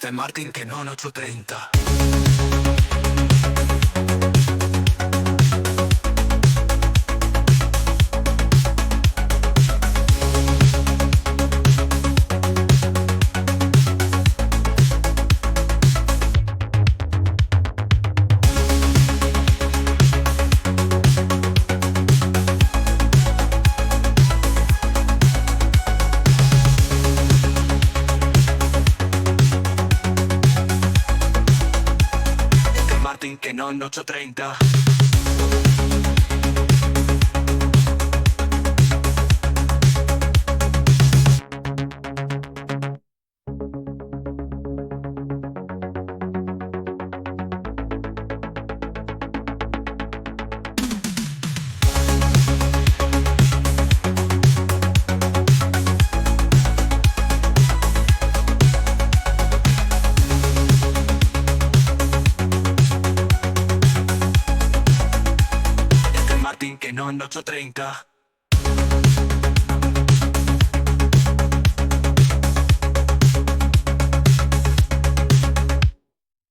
Este Martin Canon 830. Martin Canon 830. Martin Canon 830.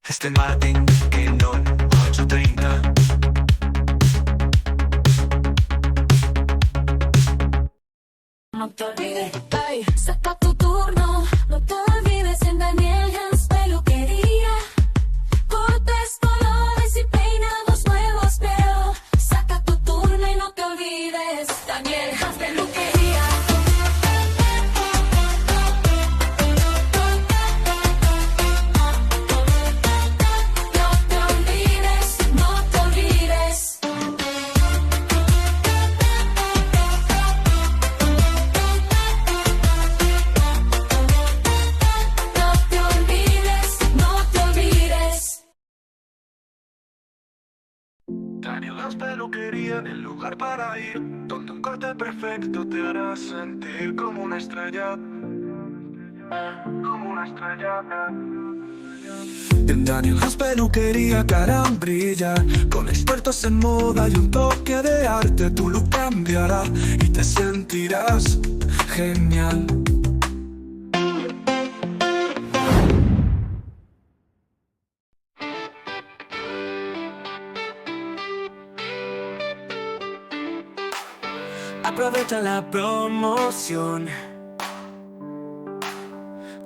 Este Martin Canon 830. No te olvides, ay, saca tu turno. No te olvides en Daniel Hans Peluquería. Cortes, colores y peinados nuevos, pero saca tu turno y no te olvides. Daniel Hans Peluquería. No te olvides, no te olvides. No te olvides, no te olvides. Daniel Hans Peluquería, el lugar para ir, donde un corte perfecto te hará sentir como una estrella. Como una estrella. En Daniel Hans Peluquería Caram brilla, con expertos en moda y un toque de arte. Tu look cambiará y te sentirás genial. Aprovecha la promoción,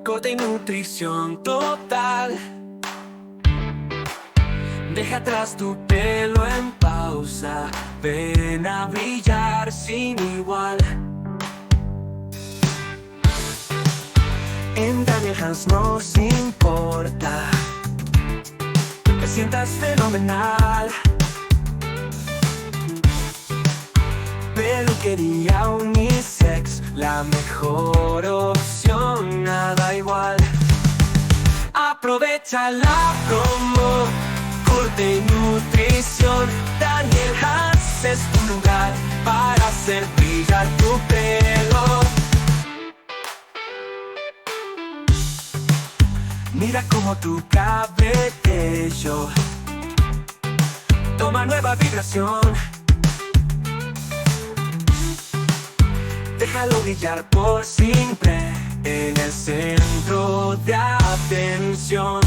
corte y nutrición total. Deja atrás tu pelo en pausa, ven a brillar sin igual. En Daniel Hans nos importa que te sientas fenomenal. Peluquería unisex, la mejor opción, nada igual. Aprovecha la promo, corte y nutrición. Daniel Hans es tu lugar para hacer brillar tu pelo. Mira cómo tu cabello toma nueva vibración. Déjalo brillar por siempre en el centro de atención.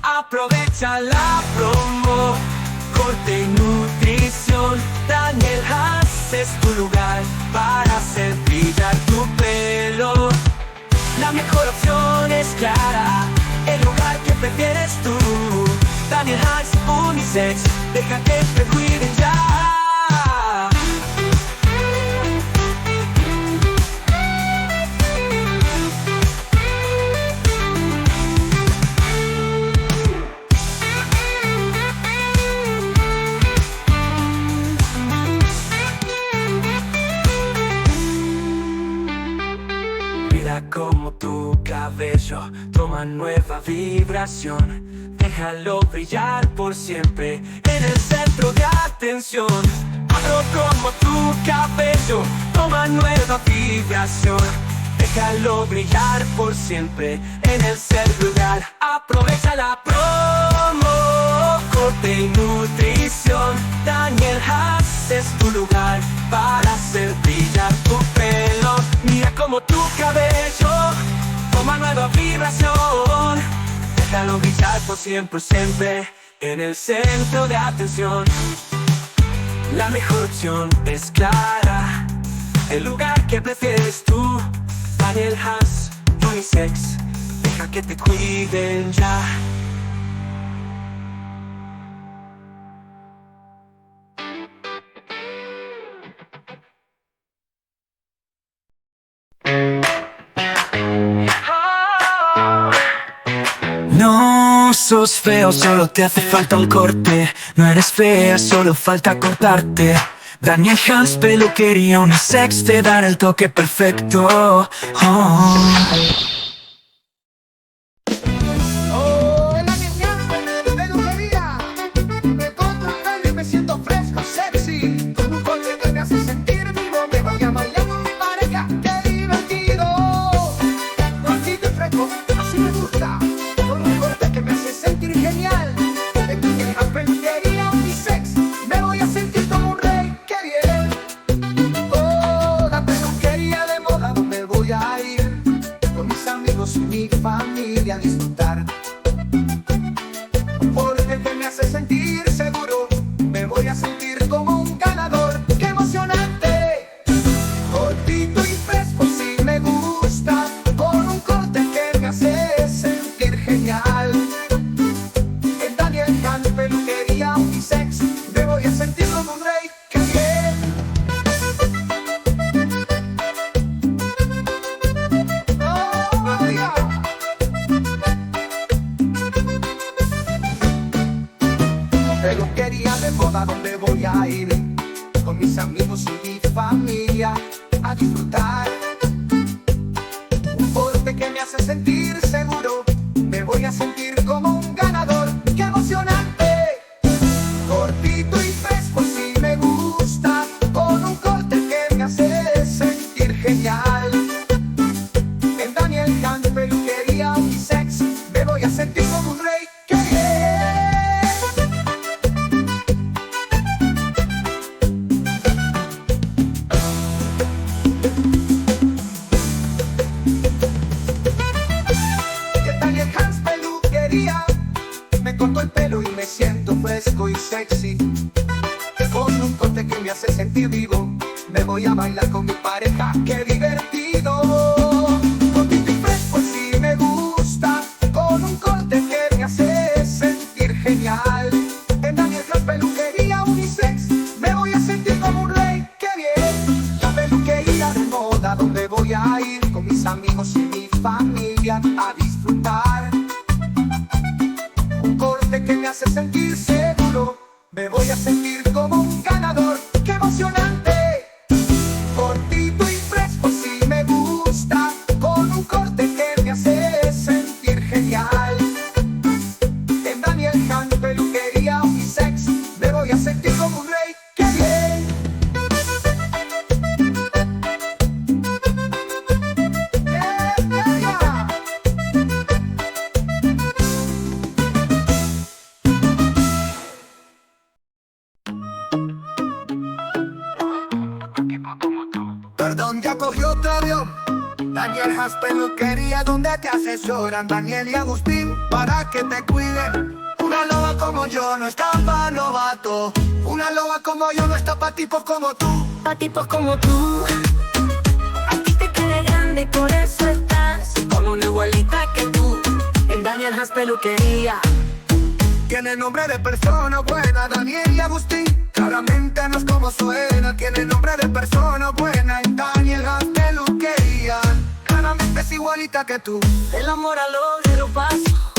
Aprovecha la promo, corte y nutrición. Daniel Hans es tu lugar para hacer brillar tu pelo. La mejor opción es clara, el lugar que prefieres tú. Daniel Hans unisex, deja que te cuiden ya. Mira como tu cabello toma nueva vibración. Déjalo brillar por siempre en el centro de atención. Hazlo como tu cabello toma nueva vibración. Déjalo brillar por siempre en el centro de atención. Aprovecha la promo, corte y nutrición. Daniel Hans es tu lugar para hacer brillar tu pelo. Mira como tu cabello toma nueva vibración. Déjalo brillar por siempre, siempre en el centro de atención. La mejor opción es Clara, el lugar que prefieres tú. Daniel Hans, Unisex, deja que te cuiden ya. No sos feo, solo te hace falta un corte. No eres fea, solo falta cortarte. Daniel Hans, peluquería unisex, te dan el toque perfecto. Hola niña, peluquería. Me corto el pelo y me siento fresco, sexy. Con un corte que me hace sentir vivo. Me voy a bailar con mi pareja, qué divertido. Cortito y fresco, así me gusta. Con un corte que me hace sentir genial. En la peluquería unisex me voy a sentir como un rey, qué bien. Oh, la peluquería de moda donde voy a ir. Con mis amigos y mi familia a disfrutar. Porque que me hace sentir seguro, me voy a sentir como un ganador. ¡Qué emocionante! Cortito y fresco si me gusta, con un corte que me hace sentir genial. En Daniel Hans, peluquería unisex, me voy a sentir como un rey. ¡Qué bien! ¡Oh, María! Peluquería de moda donde voy a ir. Con mis amigos y mi familia a disfrutar. Un corte que me hace sentir seguro, me voy a sentir como un ganador. ¡Qué emocionante! Cortito y fresco si me gusta, con un corte que me hace sentir genial. En Daniel Hans, peluquería unisex, me voy a sentir como un rey. ¡Qué bien! En Daniel Hans, peluquería, me corto el pelo y me siento fresco y sexy. Con un corte que me hace sentir vivo, me voy a bailar con mi pareja, qué divertido. Cortito y fresco si me gusta, con un corte que me hace sentir genial. En Daniel Hans, peluquería unisex, me voy a sentir como un rey, qué bien. La peluquería de moda donde voy a ir, con mis amigos y mi familia a disfrutar. Un corte que me hace sentir seguro, me voy a sentir como un ganador. ¡Qué emocionante! Cortito y fresco si me gusta, con un corte que me hace sentir genial. En Daniel Hans, peluquería unisex, me voy a sentir como un rey. ¡Qué bien! Yeah. Perdón, ya cogió otro avión. Daniel Hans, peluquería donde te asesoran Daniel y Agustín para que te cuiden. Una loba como yo no está pa' novato. Una loba como yo no está pa' tipos como tú. Pa' tipos como tú. A ti te queda grande y por eso estás Con una igualita que tú. en Daniel Hans, peluquería. Tiene nombre de persona buena, Daniel y Agustín. Claramente no es como suena. Tiene nombre de persona buena en Daniel Hans, peluquería. Claramente es igualita que tú. El amor a lo lo paso,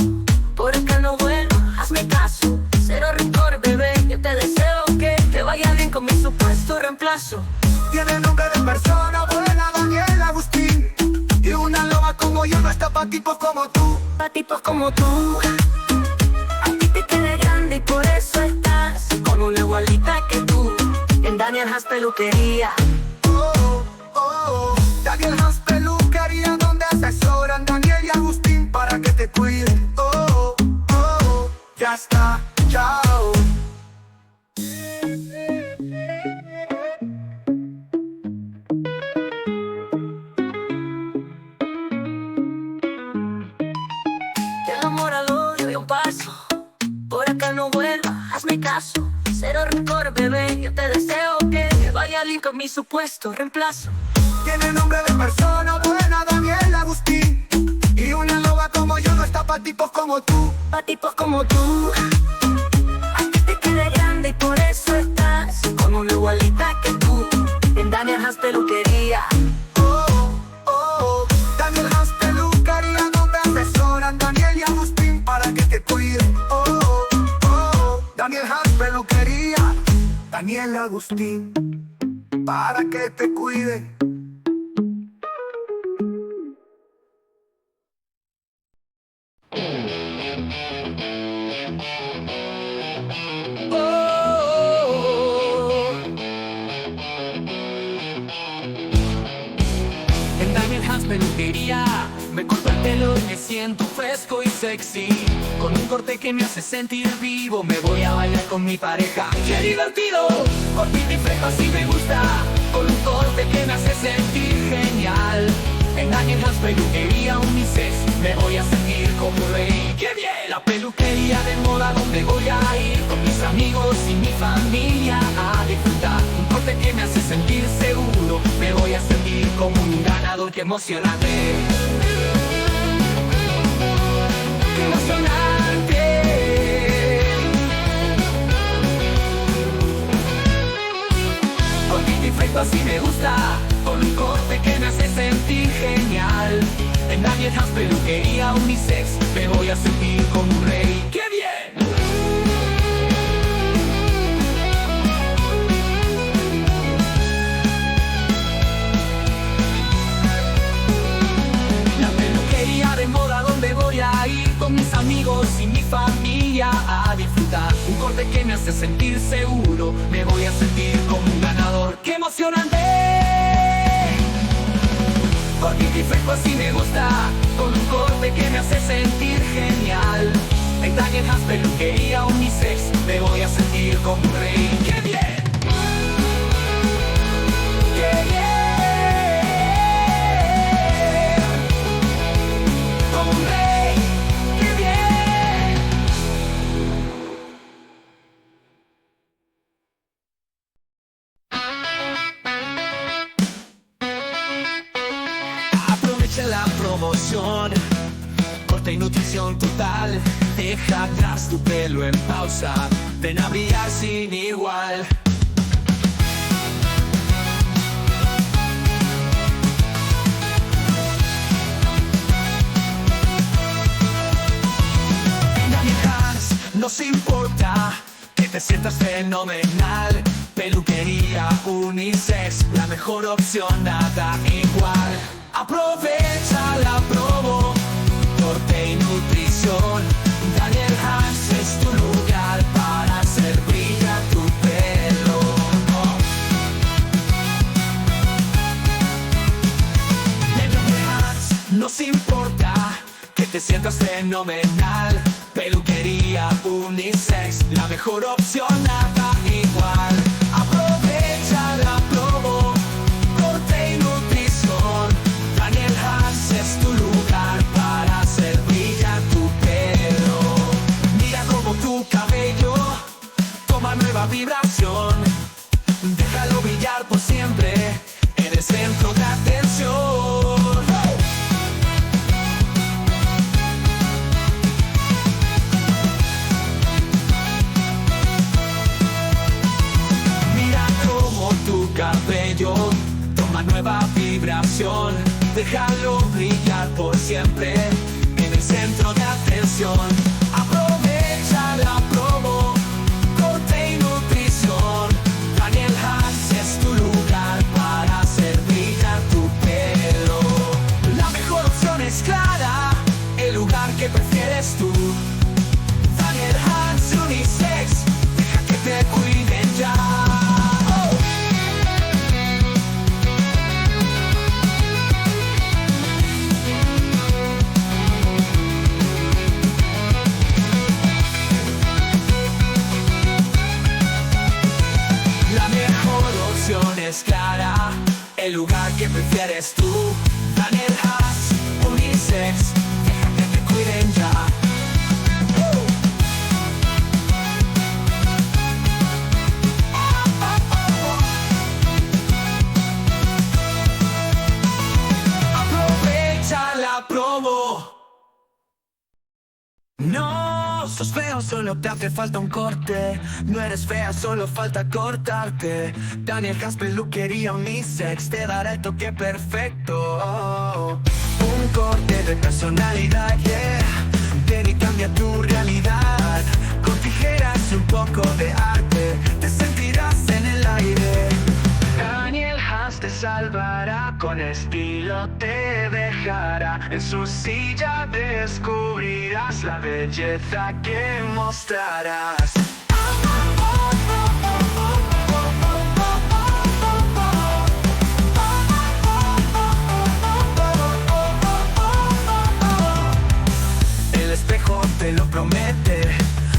por el que no vuelvo, hazme caso. Cero rencor, bebé, yo te deseo que te vaya bien con mi supuesto reemplazo. Tiene nombre de persona buena, Daniel Agustín. Y una loba como yo no está pa' tipos como tú. Pa' tipos como tú. A ti te queda grande y por eso estás Con una igualita que tú. en Daniel Hans, peluquería. Oh, oh, oh. Daniel Hans, peluquería donde asesoran Daniel y Agustín para que te cuiden. Oh, oh, oh. Ya está, chao. El amor a lo no vuelva, hazme caso. Cero rencor, bebé, yo te deseo que te vaya bien con mi supuesto reemplazo. Tiene nombre de persona buena, Daniel Agustín. Y una loba como yo no está pa' tipos como tú. Pa' tipos como tú, a ti te quede grande y por eso estás con una igualita que tú. En Daniel Hans Peluquería. Daniel Hans Peluquería, donde asesoran Daniel y Agustín para que te cuiden. Daniel Hans Peluquería, Daniel Agustín, para que te cuiden. En Daniel Hans Peluquería me corto el pelo y me siento fresco y sexy. Con un corte que me hace sentir vivo, me voy a bailar con mi pareja. ¡Qué divertido! Cortito y fresco así me gusta, con un corte que me hace sentir genial. En Daniel Hans Peluquería unisex me voy a sentir como un rey. ¡Qué bien! La peluquería de moda donde voy a ir con mis amigos y mi familia a disfrutar. Un corte que me hace sentir seguro, me voy a sentir como un ganador. ¡Qué emocionante! ¡Qué emocionante! Cortito y fresco así me gusta, con un corte que me hace sentir genial. En Daniel Hans Peluquería unisex me voy a sentir como un rey. ¡Qué bien! La peluquería de moda donde voy a ir con mis amigos y mi familia a disfrutar. Un corte que me hace sentir seguro, me voy a sentir como un ganador. ¡Qué emocionante! Cortito y fresco así me gusta, con un corte que me hace sentir genial. En Daniel Hans Peluquería unisex me voy a sentir como un rey. ¡Qué bien! ¡Qué bien! Como un rey. ¡Qué bien! Aprovecha la promoción, corte y nutrición total. Deja atrás tu pelo en pausa, ven a brillar sin igual. Daniel Hans, nos importa que te sientas fenomenal. Peluquería unisex, la mejor opción, nada igual. Aprovecha la promo, corte y nutrición. Daniel Hans es tu lugar para hacer brillar tu pelo. En Daniel Hans nos importa que te sientas fenomenal. Peluquería unisex, la mejor opción, nada igual. Aprovecha la promo, corte y nutrición. Daniel Hans es tu lugar para hacer brillar tu pelo. Mira como tu cabello toma nueva vibración. Déjalo brillar por siempre en el centro de atención. Mira como tu cabello toma nueva vibración. Déjalo brillar por siempre en el centro de atención. Aprovecha la promo, corte y nutrición. Daniel Hans es tu lugar para hacer brillar tu pelo. La mejor opción es clara, el lugar que prefieres tú. Daniel Hans unisex, deja que te cuiden ya. Es clara, el lugar que prefieres tú. Daniel Hans unisex, deja que te cuiden ya. No, sos feo, solo te hace falta un corte. No eres fea, solo falta cortarte. Daniel Hans Peluquería Unisex te dará el toque perfecto. Un corte de personalidad, yeah. Ven y cambia tu realidad. Con tijeras y un poco de arte te sentirás en el aire. Daniel Hans te salvará, con estilo te dejará. En su silla descubrirás la belleza que mostrarás. El espejo te lo promete,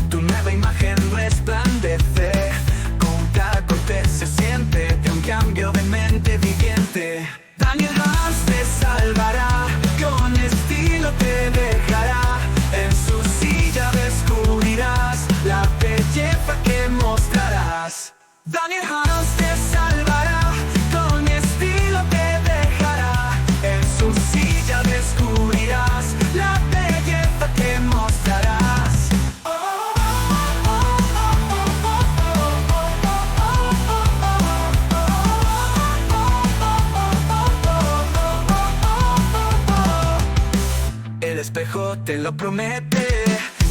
tu nueva imagen resplandece. Con cada corte se siente un cambio de mente viviente. Daniel Hans te salvará, con estilo te dejará. En su silla descubrirás la belleza que mostrarás. Daniel Hans te salvará, con estilo te dejará. En su silla descubrirás la belleza que mostrarás. El espejo te lo promete,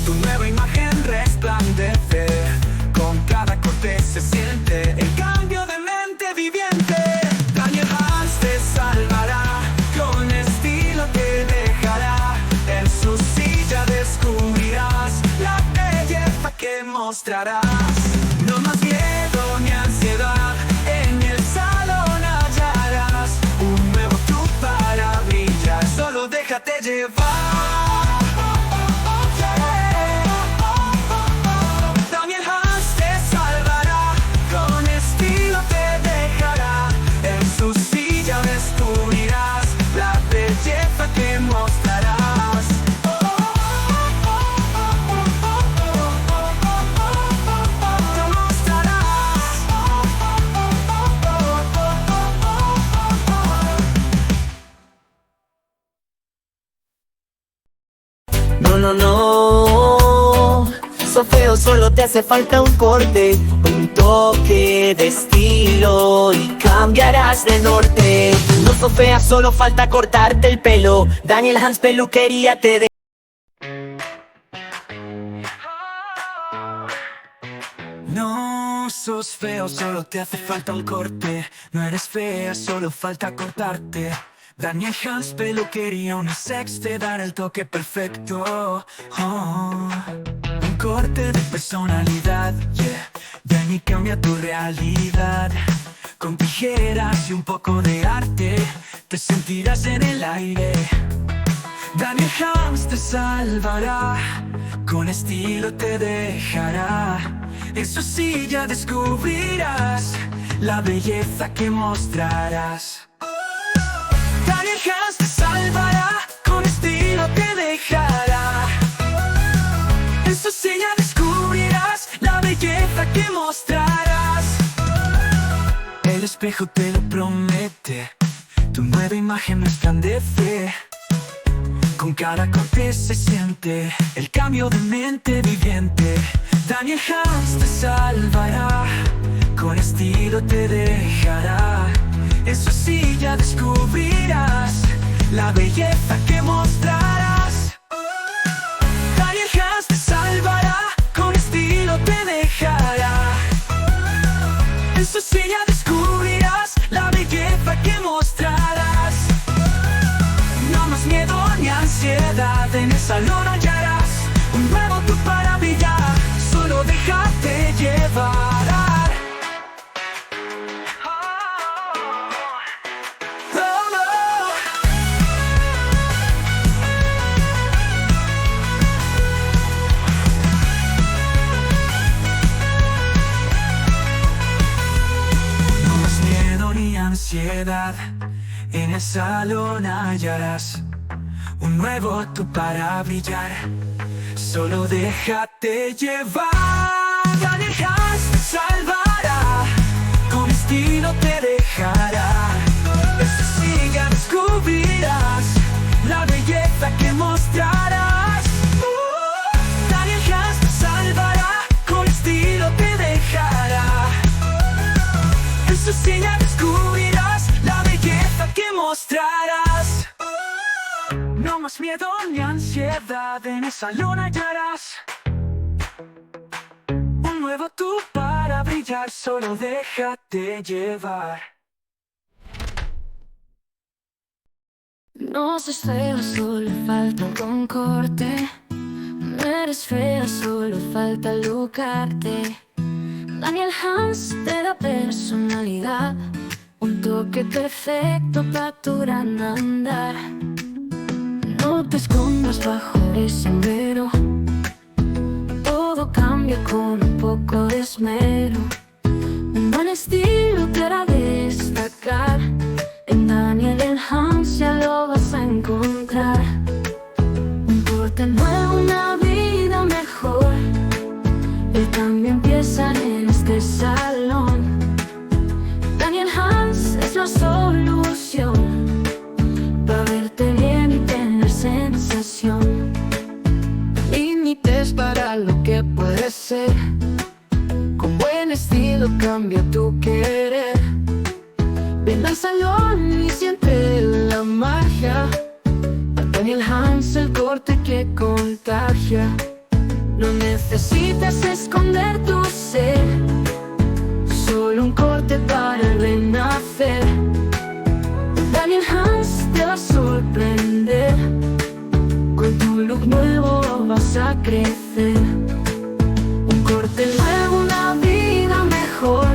tu nueva imagen resplandece. Con cada corte se siente el cambio de mente viviente. Daniel Hans te salvará, con estilo te dejará. En su silla descubrirás la belleza que mostrarás. No más miedo ni ansiedad, en el salón hallarás un nuevo tú para brillar. Solo déjate llevar. Daniel Hans te salvará, con estilo te dejará. En su silla descubrirás la belleza que mostrarás. Te mostrarás. No, no, no, sos feo, solo te hace falta un corte, un toque de estilo y cambiarás de norte. No sos fea, solo falta cortarte el pelo. Daniel Hans Peluquería te de... No sos feo, solo te hace falta un corte. No eres fea, solo falta cortarte. Daniel Hans Peluquería Unisex te dará el toque perfecto. Un corte de personalidad, yeah. Ven y cambia tu realidad. Con tijeras y un poco de arte te sentirás en el aire. Daniel Hans te salvará, con estilo te dejará. En su silla descubrirás la belleza que mostrarás. Daniel Hans te salvará, con estilo te dejará. En su silla descubrirás la belleza que mostrarás. El espejo te lo promete, tu nueva imagen resplandece. Con cada corte se siente el cambio de mente viviente. Daniel Hans te salvará, con estilo te dejará. En su silla descubrirás la belleza que mostrarás. Daniel Hans te salvará, con estilo te dejará. En su silla descubrirás la belleza que mostrarás. No más miedo ni ansiedad, en el salón hallarás un nuevo tú para brillar. Solo déjate llevar. En el salón hallarás un nuevo tú para brillar. Solo déjate llevar. Daniel Hans te salvará, con estilo te dejará. En su silla descubrirás la belleza que mostrarás. miedo ni ansiedad, en el salón hallarás un nuevo tú para brillar, solo déjate llevar. No seas fea, solo falta un corte. No eres fea, solo falta lucarte. Daniel Hans te da personalidad, un toque perfecto para tu gran andar. No te escondas bajo el sombrero, todo cambia con un poco de esmero. Un buen estilo te hará destacar, en Daniel el Hans ya lo vas a encontrar. Un corte nuevo, una vida mejor, el cambio empieza en este salón. Daniel Hans es la solución, para verte bien y tener sensación. Límites para lo que puedes ser, con buen estilo cambia tu querer. Ven al salón y siente la magia, Daniel Hans el corte que contagia. No necesitas esconder tu ser, solo un corte para renacer. Daniel Hans te va a sorprender, con tu look nuevo vas a crecer. Un corte nuevo, una vida mejor,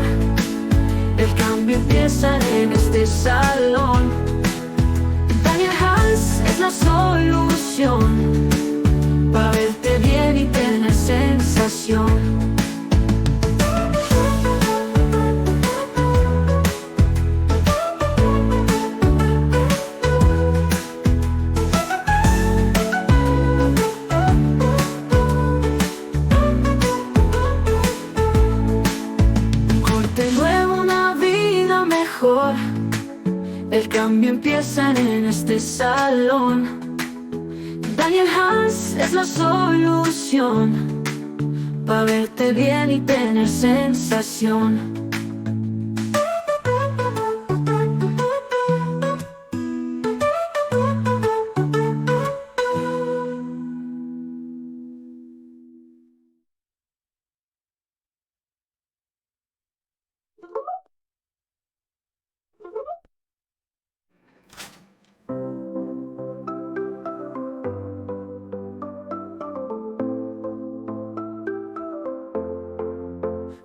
el cambio empieza en este salón. Daniel Hans es la solución, para verte bien y tener sensación. Un corte nuevo, una vida mejor, el cambio empieza en este salón. Daniel Hans es la solución, para verte bien y tener sensación.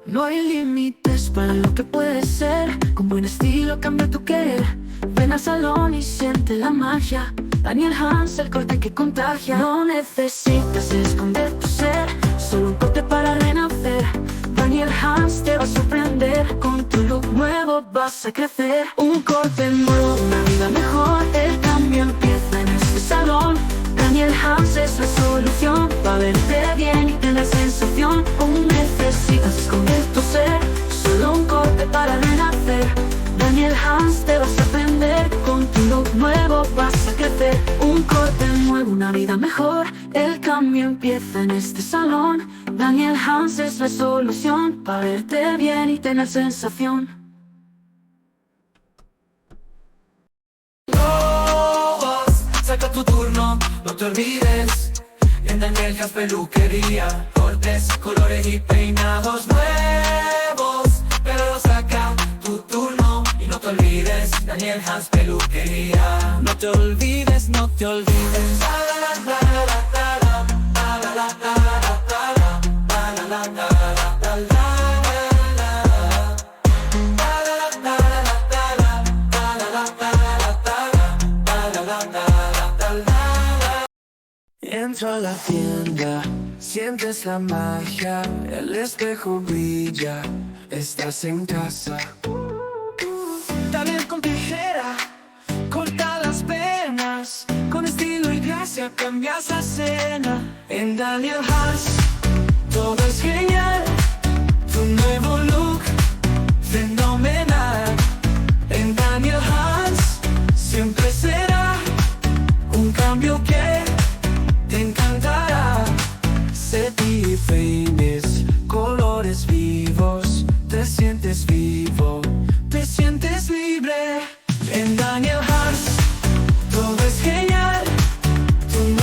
No hay límites para lo que puedes ser, con buen estilo cambia tu querer. Ven al salón y siente la magia, Daniel Hans el corte que contagia. No necesitas esconder tu ser, solo un corte para renacer. Daniel Hans te va a sorprender, con tu look nuevo vas a crecer. Un corte nuevo, una vida mejor, el cambio empieza en este salón. Daniel Hans es la solución, para verte bien y tener sensación. Aún necesitas esconder tu ser, solo un corte para renacer. Daniel Hans te va a sorprender, con tu look nuevo vas a crecer. Un corte nuevo, una vida mejor, el cambio empieza en este salón. Daniel Hans es la solución, para verte bien y tener sensación. Saca tu turno, no te olvides. En Daniel Hans Peluquería, cortes, colores y peinados nuevos. Pero saca tu turno y no te olvides. Daniel Hans Peluquería, no te olvides, no te olvides. Entra a la tienda, sientes la magia, el espejo brilla, estás en casa. Daniel con tijera, corta las venas, con estilo y gracia cambias la escena. En Daniel Hans, todo es genial, tu nuevo look, fenomenal. En Daniel Hans, siempre será un cambio que te encantará. Set y peines, colores vivos, te sientes vivo, te sientes libre. En Daniel Hans, todo es genial, tu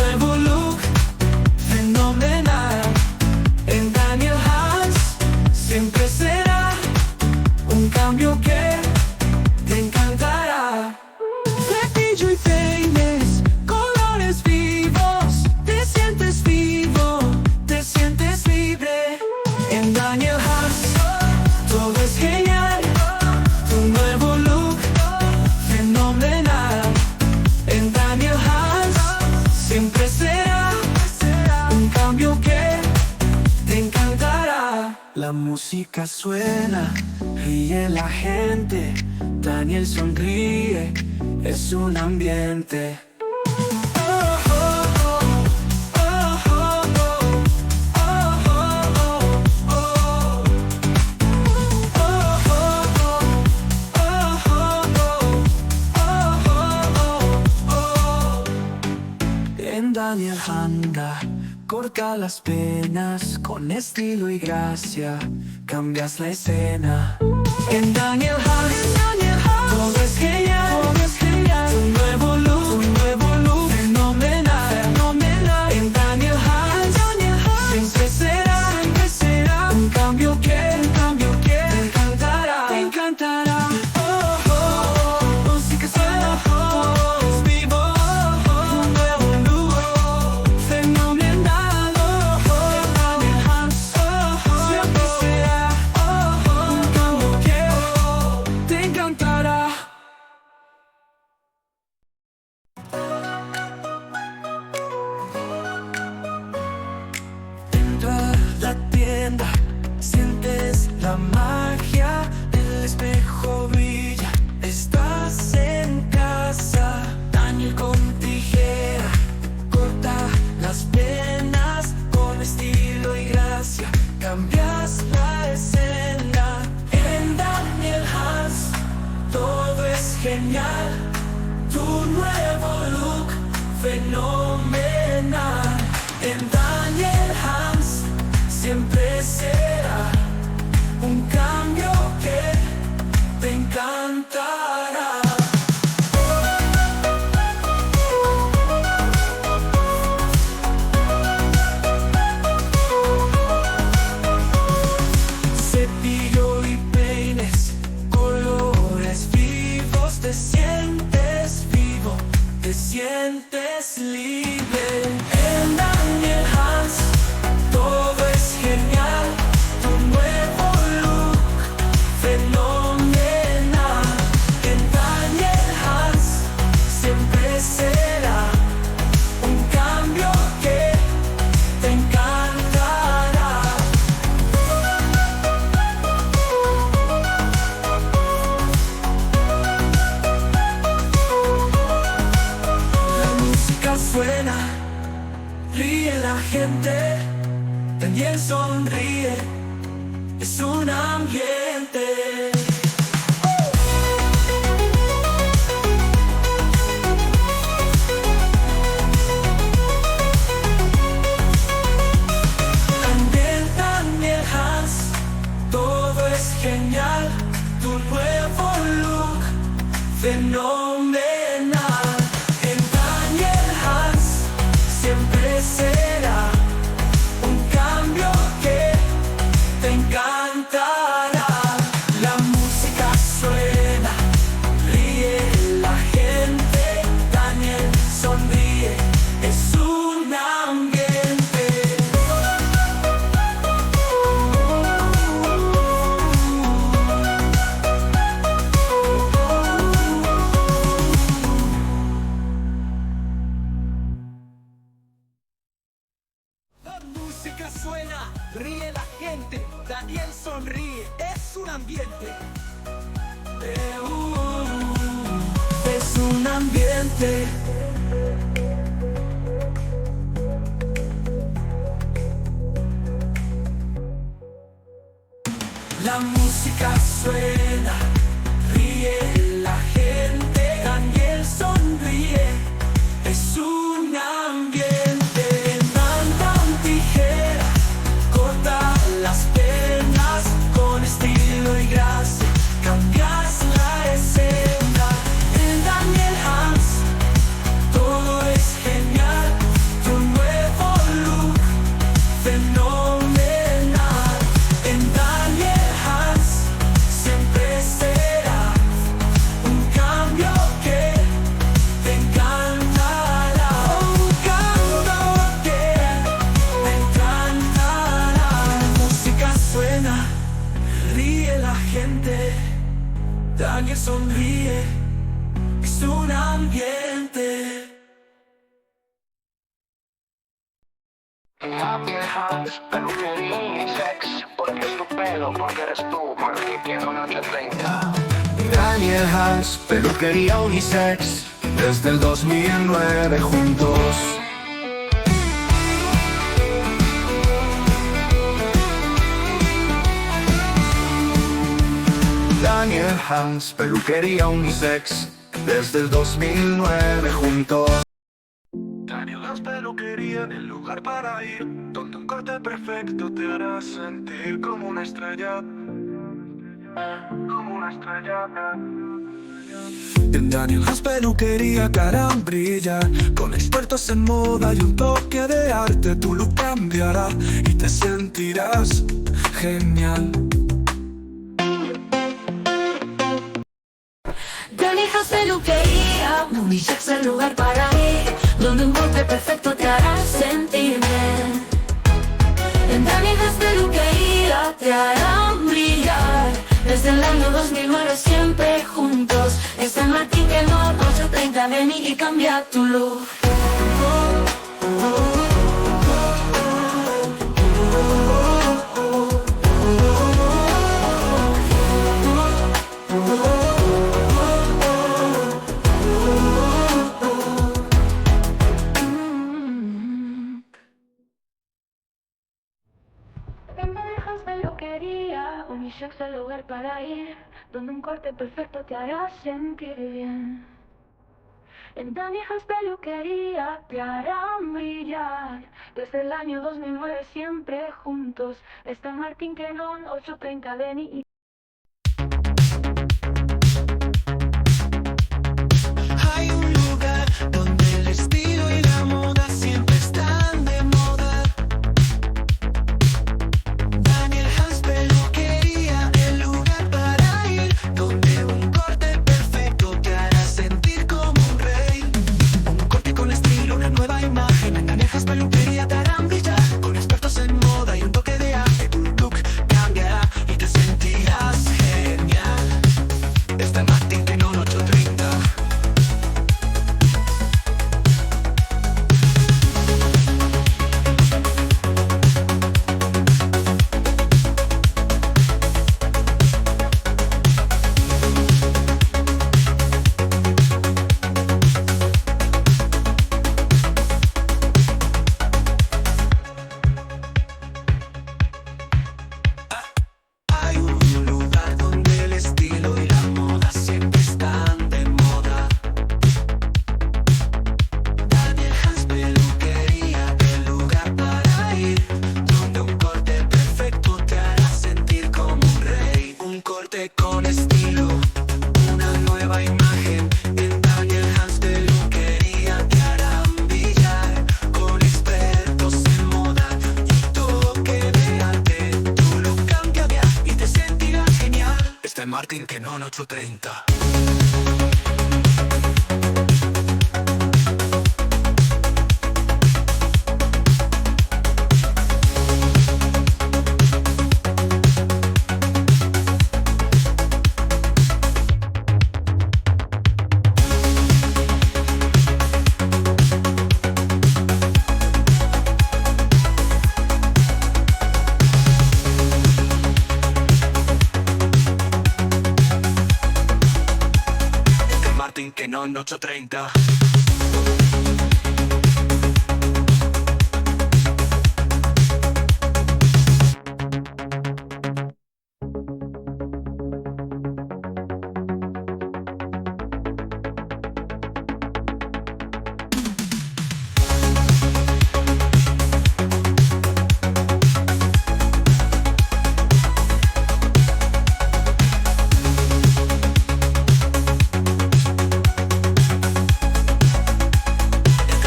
La música suena, ríe la gente, Daniel sonríe, es un ambiente. En Daniel anda, corta las penas, con estilo y gracia, cambias la escena. En Daniel Hans, todo es genial, un nuevo look, fenomenal, fenomenal. En Daniel Hans, siempre será, un cambio que te encantará. Música suena, es vivo, un nuevo look, fenomenal. Daniel Hans, siempre será, un cambio que te encantará. Entra a la tienda, sientes la magia, el espejo brilla, estás en casa. Daniel con tijera, corta las penas, con estilo y gracia, cambias la escena. En Daniel Hans, todo es genial, tu nuevo look, fenomenal. En Daniel Hans, siempre será un cambio que te encantará. Cepillo y peines, colores vivos, te sientes vivo, te sientes libre. En Daniel Hans, todo es genial, tu nuevo look, fenomenal. En Daniel Hans, siempre será un cambio que te encantará. La música suena, ríe la gente, Daniel sonríe, es un ambiente. Daniel Hans, todo es genial, tu nuevo look, fenomenal. En Daniel Hans, siempre será un cambio que te encantará. La música suena, ríe la gente, Daniel sonríe, es un ambiente. La música suena, ríe la gente, Daniel sonríe, es un ambiente. Es un ambiente. La música suena, ríe la gente, Daniel sonríe, es un ambiente. Mandan tijera, corta las penas, con estilo y gracia, cambias la escena. En Daniel Hans, todo es genial, tu nuevo look, fenomenal. En Daniel Hans, siempre será Daniel Hans, peluquería unisex. Porque es tu pelo, porque eres tú, Martín que no 830. Daniel Hans, peluquería unisex. Desde el 2009 juntos. Daniel Hans, peluquería unisex. Desde el 2009 juntos. Daniel Hans, peluquería, el lugar para ir, donde un corte perfecto te hará sentir como una estrella. Como una estrella. En Daniel Hans, peluquería te harán brillar. Con expertos en moda y un toque de arte, tu look cambiará y te sentirás genial. Daniel Hans Peluquería, unisex el lugar para ir, donde un corte perfecto te hará sentir bien. En Daniel Hans Peluquería te harán brillar. Desde el año 2009 siempre juntos. Está en Martín que no 830, ven y cambia tu look. Daniel Hans Peluquería, unisex el lugar para ir, donde un corte perfecto te hará sentir bien. En Daniel Hans Peluquería te harán brillar. Desde el año 2009 siempre juntos. Está en Martín que no 830, ven y Hay un lugar donde el estilo y la moda siempre están de moda. Daniel Hans Peluquería, el lugar para ir, donde un corte perfecto te hará sentir como un rey. Un corte con estilo, una nueva imagen. En Daniel Hans Peluquería te harán brillar. Con expertos en moda y un toque de arte, tu look cambiará y te sentirás genial. Está en Martín que no 830. Hay un lugar donde el estilo y la moda siempre están de moda. Daniel Hans Peluquería, el lugar para ir, donde un corte perfecto te hará sentir como un rey. Un corte con estilo, una nueva imagen. En Daniel Hans Peluquería te harán brillar. Con expertos en moda y un toque de arte, tu look cambiará y te sentirás genial. Está en Martín que no 830. Martín que no 830.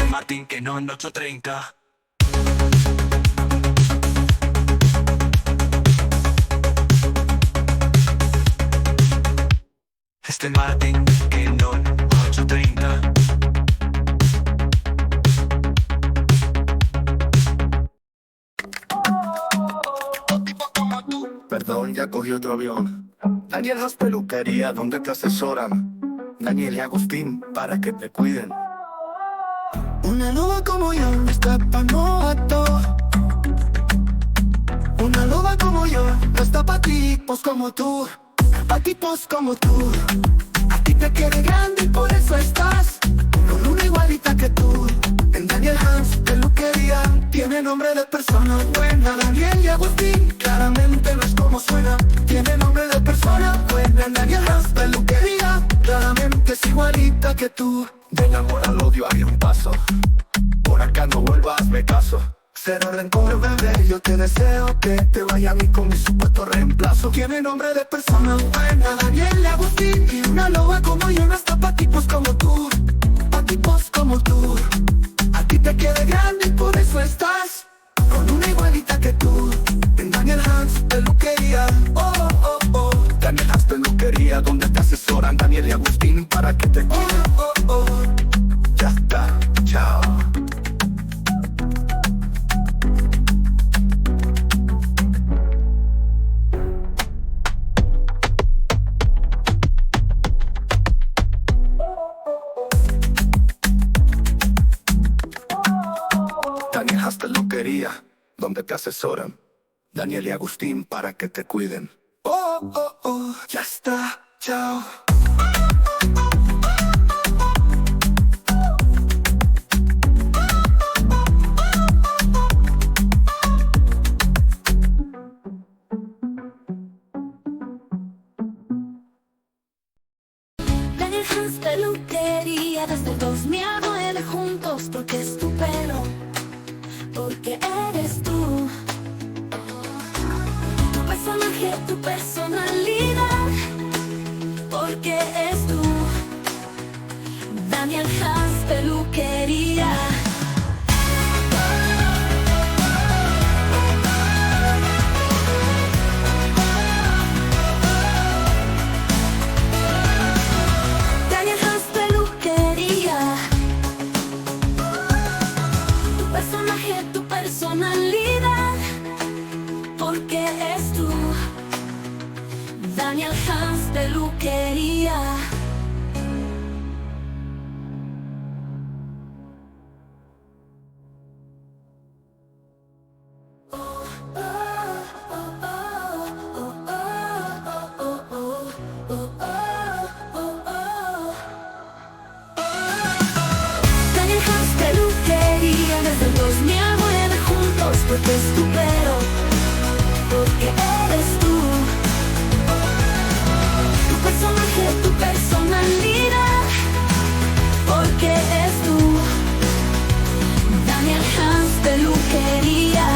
Martín que no 830. Este Martín que no 830. Perdón, ya cogí otro avión. Daniel Hans Peluquería, donde te asesoran. Daniel y Agustín, para que te cuiden. Una loba como yo está pa' no a todo. tipos como tú, pa' tipos como tú. A ti te quiere grande y por eso estás con una igualita que tú. En Daniel Hans Peluquería tiene nombre de persona buena. Daniel y Agustín, claramente no es como suena. Tiene nombre de persona buena. En Daniel Hans Peluquería, claramente es igualita que tú. Del amor al odio hay un paso, por acá no vuelvas, me caso. Cero rencor, bebé, yo te deseo que te vaya a mí con mi supuesto reemplazo. Tiene nombre de persona buena, Daniel y Agustín. Y una loba como yo no está pa' tipos como tú, pa' tipos como tú. A ti te quede grande y por eso estás con una igualita que tú. En Daniel Hans Peluquería, oh, oh, oh. Daniel Hans Peluquería, donde te asesoran Daniel y Agustín para que te cuiden, oh, oh, oh. Ya está, chao. Daniel Hans Peluquería, donde te asesoran Daniel y Agustín para que te cuiden. Oh, oh, oh, ya está, chao. Daniel Hans Peluquería, desde el 2009 juntos, porque es tu pelo, porque eres tú. Tu personaje, tu personalidad, porque es tú. Daniel Hans Peluquería. Daniel Hans Peluquería. Tu personaje, tu personalidad, porque es tú. Daniel Hans Peluquería. Daniel Hans Peluquería, desde el 2009 juntos, porque es tu pelo, porque eres tú. Tu personaje, tu personalidad, porque es tú. Daniel Hans Peluquería.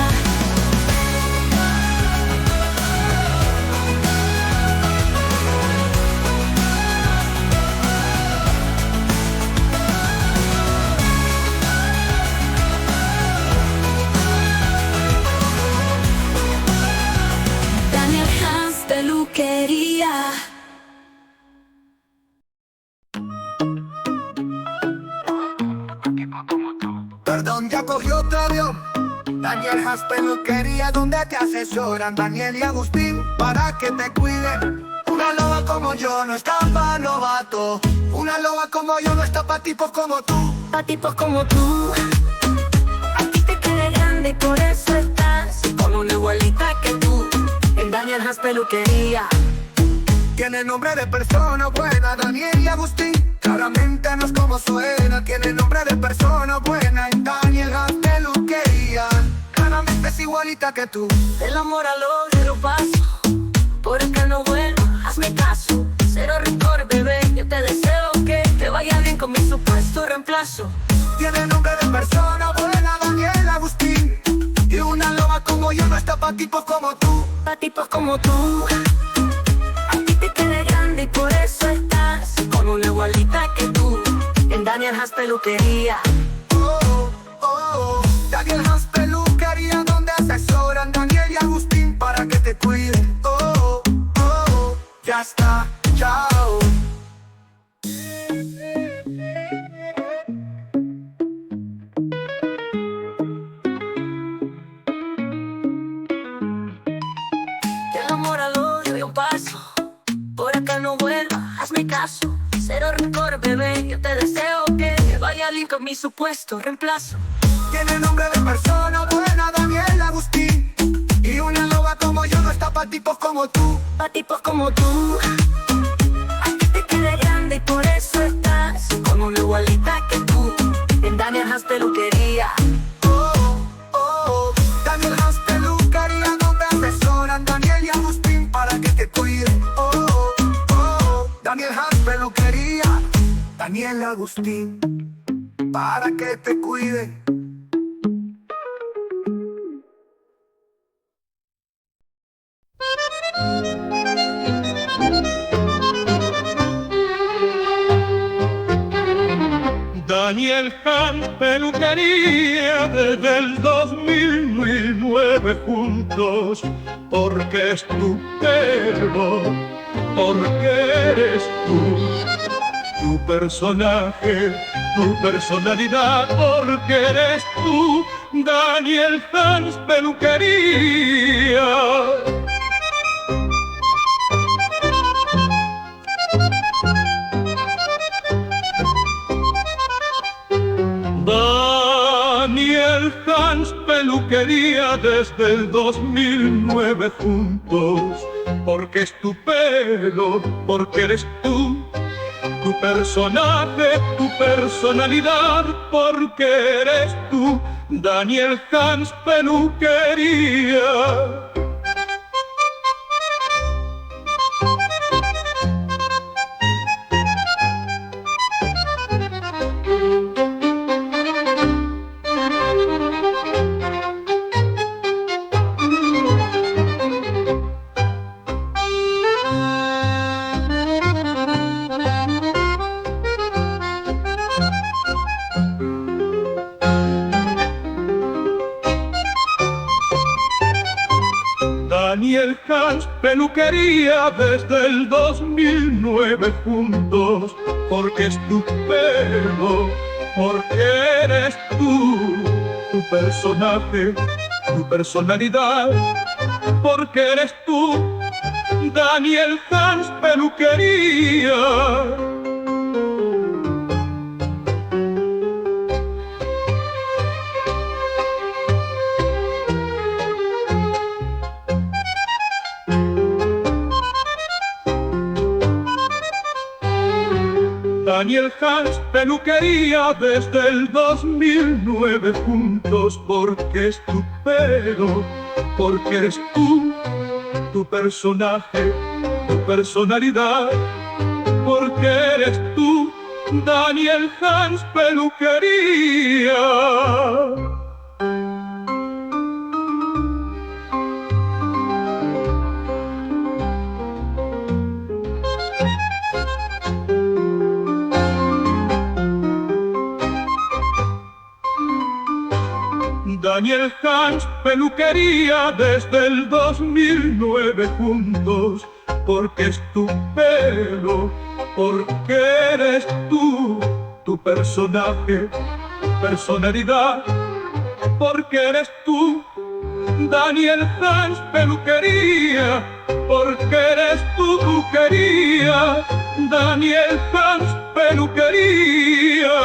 Daniel Hans Peluquería. Perdón, ya cogió otro avión. Daniel Hans Peluquería, donde te asesoran Daniel y Agustín para que te cuiden. Una loba como yo no está pa' novato. Una loba como yo no está pa' tipos como tú. Pa' tipos como tú. A ti te queda grande y por eso estás Con una igualita que tú. en Daniel Hans Peluquería. Tiene nombre de persona buena, Daniel y Agustín. Claramente no es como suena. Tiene nombre de persona buena en Daniel Hans Peluquería. Claramente es igualita que tú. Del amor al odio lo paso, por acá no vuelvo, hazme caso. Cero rencor, bebé, yo te deseo que te vaya bien con mi supuesto reemplazo. Tiene nombre de persona buena, Daniel Agustín. Y una loba como yo no está pa' tipos como tú. Pa' tipos como tú. A ti te queda grande y por eso estás Con una igualita que tú. en Daniel Hans Peluquería. Oh, oh, oh. Daniel Hans Peluquería, donde asesoran Daniel y Agustín para que te cuiden. Oh, oh, oh. Ya está, chao. Del amor al odio yo paso, por acá no vuelva, hazme caso. Cero rencor, bebé, yo te deseo que te vaya bien con mi supuesto reemplazo. Tiene nombre de persona buena, Daniel Agustín. Y una loba como yo no está pa' tipos como tú. pa' tipos como tú. A ti te quede grande y por eso estás con una igualita que tú. En Daniel Hans Peluquería. Daniel Hans Peluquería, donde asesoran Daniel y Agustín para que te cuiden. Daniel Hans Peluquería, Daniel y Agustín para que te cuiden. Daniel Hans Peluquería, desde el 2009 juntos, porque es tu pelo, porque eres tu personaje, tu personalidad, porque eres tú, Daniel Hans Peluquería. Daniel Hans Peluquería, desde el 2009 juntos, porque es tu pelo, porque eres tú, tu personaje, tu personalidad, porque eres tú, Daniel Hans Peluquería. Daniel Hans Peluquería, desde el 2009 juntos, porque es tu pelo, porque eres tú, tu personaje, tu personalidad, porque eres tú, Daniel Hans Peluquería. Daniel Hans Peluquería, desde el 2009 juntos, porque es tu pelo, porque eres tú, tu personaje, tu personalidad, porque eres tú, Daniel Hans Peluquería. Daniel Hans Peluquería, desde el 2009 juntos, porque es tu pelo, porque eres tú, tu personaje, personalidad, porque eres tú, Daniel Hans Peluquería, porque eres tú, quería, Daniel Hans Peluquería.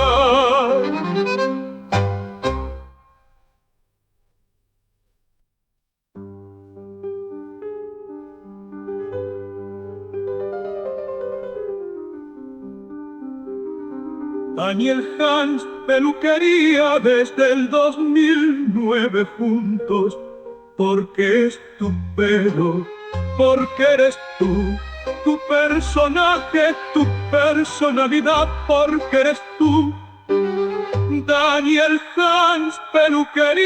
Daniel Hans Peluquería, desde el 2009 juntos, porque es tu pelo, porque eres tú, tu personaje, tu personalidad, porque eres tú, Daniel Hans Peluquería.